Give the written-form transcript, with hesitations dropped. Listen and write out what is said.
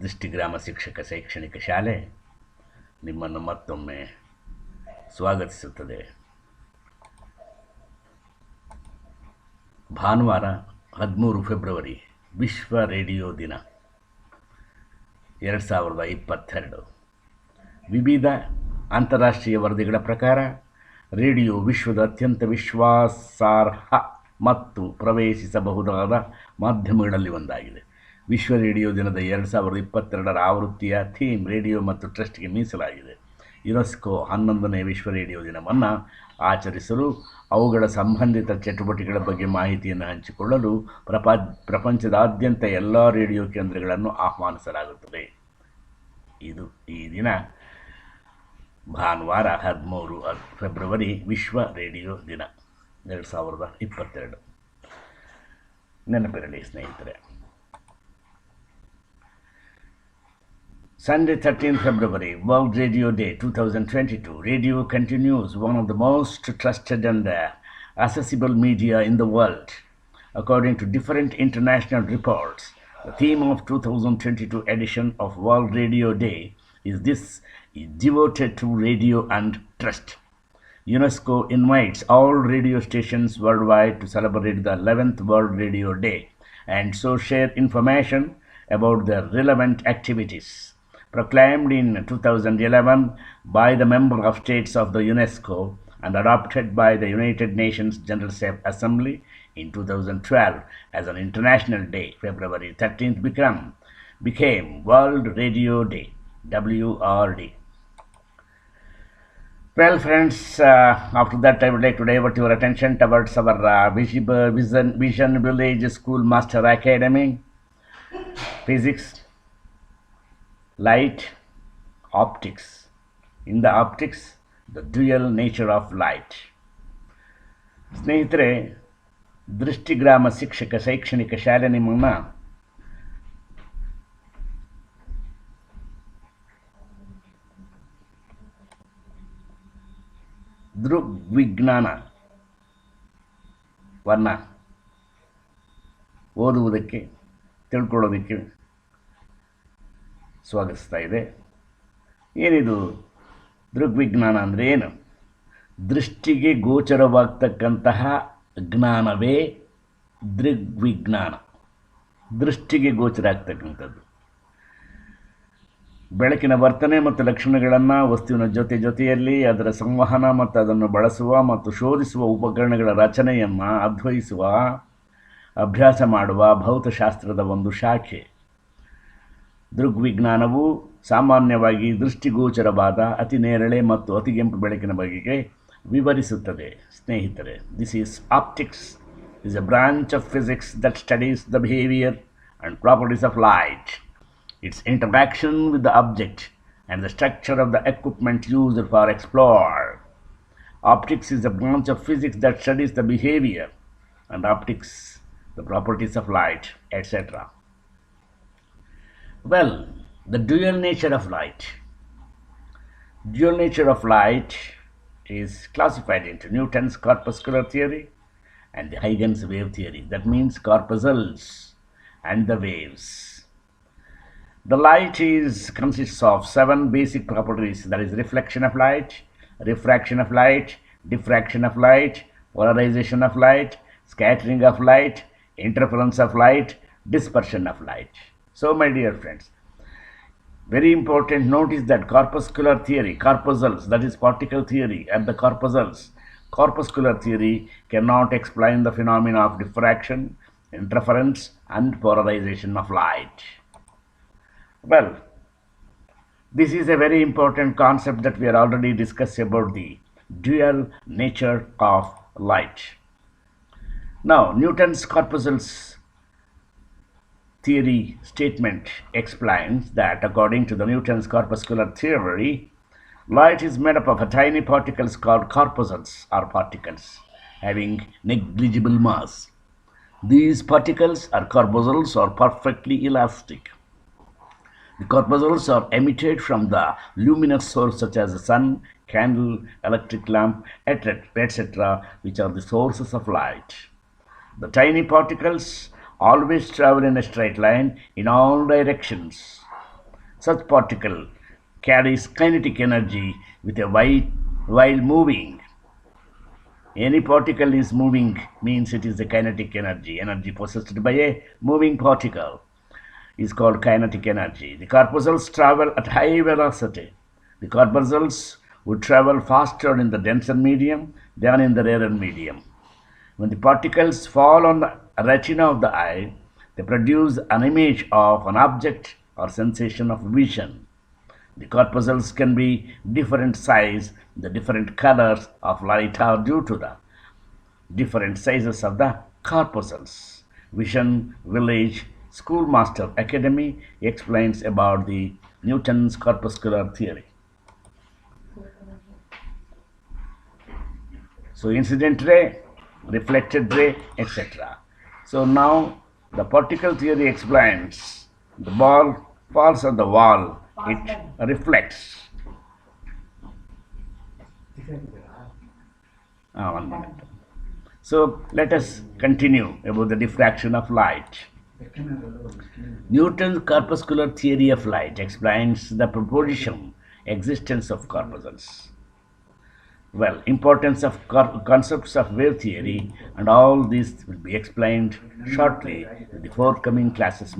ದೃಷ್ಟಿಗ್ರಾಮ ಶಿಕ್ಷಕ ಶೈಕ್ಷಣಿಕ ಶಾಲೆ ನಿಮ್ಮನ್ನು ಮತ್ತೊಮ್ಮೆ ಸ್ವಾಗತಿಸುತ್ತದೆ. ಭಾನುವಾರ 13 ಫೆಬ್ರವರಿ ವಿಶ್ವ ರೇಡಿಯೋ ದಿನ 2022. ವಿವಿಧ ಅಂತಾರಾಷ್ಟ್ರೀಯ ವರದಿಗಳ ಪ್ರಕಾರ ರೇಡಿಯೋ ವಿಶ್ವದ ಅತ್ಯಂತ ವಿಶ್ವಾಸಾರ್ಹ ಮತ್ತು ಪ್ರವೇಶಿಸಬಹುದಾದ ಮಾಧ್ಯಮಗಳಲ್ಲಿ ಒಂದಾಗಿದೆ. ವಿಶ್ವ ರೇಡಿಯೋ ದಿನದ 2022 ಆವೃತ್ತಿಯ ಥೀಮ್ ರೇಡಿಯೋ ಮತ್ತು ಟ್ರಸ್ಟ್ಗೆ ಮೀಸಲಾಗಿದೆ. ಯುನೆಸ್ಕೋ 11ನೇ ವಿಶ್ವ ರೇಡಿಯೋ ದಿನವನ್ನು ಆಚರಿಸಲು ಅವುಗಳ ಸಂಬಂಧಿತ ಚಟುವಟಿಕೆಗಳ ಬಗ್ಗೆ ಮಾಹಿತಿಯನ್ನು ಹಂಚಿಕೊಳ್ಳಲು ಪ್ರಪಂಚದಾದ್ಯಂತ ಎಲ್ಲ ರೇಡಿಯೋ ಕೇಂದ್ರಗಳನ್ನು ಆಹ್ವಾನಿಸಲಾಗುತ್ತದೆ. ಈ ದಿನ ಭಾನುವಾರ 13 ಫೆಬ್ರವರಿ ವಿಶ್ವ ರೇಡಿಯೋ ದಿನ 2022. ನೆನಪಿರಲಿ ಸ್ನೇಹಿತರೆ. Sunday 13th February, World Radio Day 2022. Radio continues one of the most trusted and accessible media in the world. According to different international reports, the theme of 2022 edition of World Radio Day is devoted to radio and trust. UNESCO invites all radio stations worldwide to celebrate the 11th World Radio Day and so share information about their relevant activities. Proclaimed in 2011 by the member of states of the UNESCO and adopted by the United Nations General Assembly in 2012 as an international day, February 13th became World Radio Day, WRD. Well friends, after that I would like to divert your attention towards our Vision Village School Master Academy. Physics, light, optics. In the optics, the dual nature of light. ಸ್ನೇಹಿತರೆ, ದೃಷ್ಟಿಗ್ರಾಮ ಶಿಕ್ಷಕ ಶೈಕ್ಷಣಿಕ ಶಾಲೆ ನಿಮ್ಮನ್ನು ದೃಗ್ವಿಜ್ಞಾನವನ್ನು ಓದುವುದಕ್ಕೆ ತಿಳ್ಕೊಳ್ಳೋದಕ್ಕೆ ಸ್ವಾಗತಿಸ್ತಾ ಇದೆ. ಏನಿದು ದೃಗ್ವಿಜ್ಞಾನ ಅಂದರೆ ಏನು? ದೃಷ್ಟಿಗೆ ಗೋಚರವಾಗ್ತಕ್ಕಂತಹ ಜ್ಞಾನವೇ ದೃಗ್ವಿಜ್ಞಾನ. ದೃಷ್ಟಿಗೆ ಗೋಚರ ಆಗ್ತಕ್ಕಂಥದ್ದು ಬೆಳಕಿನ ವರ್ತನೆ ಮತ್ತು ಲಕ್ಷಣಗಳನ್ನು ವಸ್ತುವಿನ ಜೊತೆಯಲ್ಲಿ ಅದರ ಸಂವಹನ ಮತ್ತು ಅದನ್ನು ಬಳಸುವ ಮತ್ತು ಶೋಧಿಸುವ ಉಪಕರಣಗಳ ರಚನೆಯನ್ನು ಅನ್ವಯಿಸುವ ಅಭ್ಯಾಸ ಮಾಡುವ ಭೌತಶಾಸ್ತ್ರದ ಒಂದು ಶಾಖೆ. ದೃಗ್ವಿಜ್ಞಾನವು ಸಾಮಾನ್ಯವಾಗಿ ದೃಷ್ಟಿಗೋಚರವಾದ ಅತಿ ನೇರಳೆ ಮತ್ತು ಅತಿಗೆಂಪು ಬೆಳಕಿನ ಬಗೆಗೆ ವಿವರಿಸುತ್ತದೆ. ಸ್ನೇಹಿತರೆ, this is optics is a branch of physics that studies the behavior and properties of light, its interaction with the object, and the structure of the equipment used for explore. Optics is a branch of physics that studies the behavior and optics, the properties of light, etc. Well, the dual nature of light. Dual nature of light is classified into Newton's corpuscular theory and the Huygens wave theory. That means corpuscles and the waves. The light consists of 7 basic properties, that is reflection of light, refraction of light, diffraction of light, polarization of light, scattering of light, interference of light, dispersion of light. So my dear friends, very important note is that corpuscular theory, corpuscles, that is particle theory and the corpuscles, corpuscular theory cannot explain the phenomena of diffraction, interference and polarization of light. Well, this is a very important concept that we are already discussed about the dual nature of light. Now, Newton's corpuscles theory statement explains that according to the Newton's corpuscular theory, light is made up of tiny particles called corpuscles or particles having negligible mass. These particles or corpuscles are perfectly elastic. The corpuscles are emitted from the luminous source such as the sun, candle, electric lamp, etc., which are the sources of light. The tiny particles always travel in a straight line in all directions Such particle carries kinetic energy with a while moving. Any particle is moving means it is the kinetic energy. Energy possessed by a moving particle is called kinetic energy. The corpuscles travel at high velocity. The corpuscles would travel faster in the denser medium than in the rarer medium. When the particles fall on the retina of the eye, they produce an image of an object or sensation of vision. The corpuscles can be different size. The different colors of light are due to the different sizes of the corpuscles. Vision Village Schoolmaster Academy explains about the Newton's corpuscular theory. So incident ray, reflected ray, etc. So now the particle theory explains the ball falls on the wall, it reflects. 1 minute. So let us continue about the diffraction of light. Newton's corpuscular theory of light explains the proposition existence of corpuscles. Well, importance of concepts of wave theory and all this will be explained shortly in the forthcoming classes.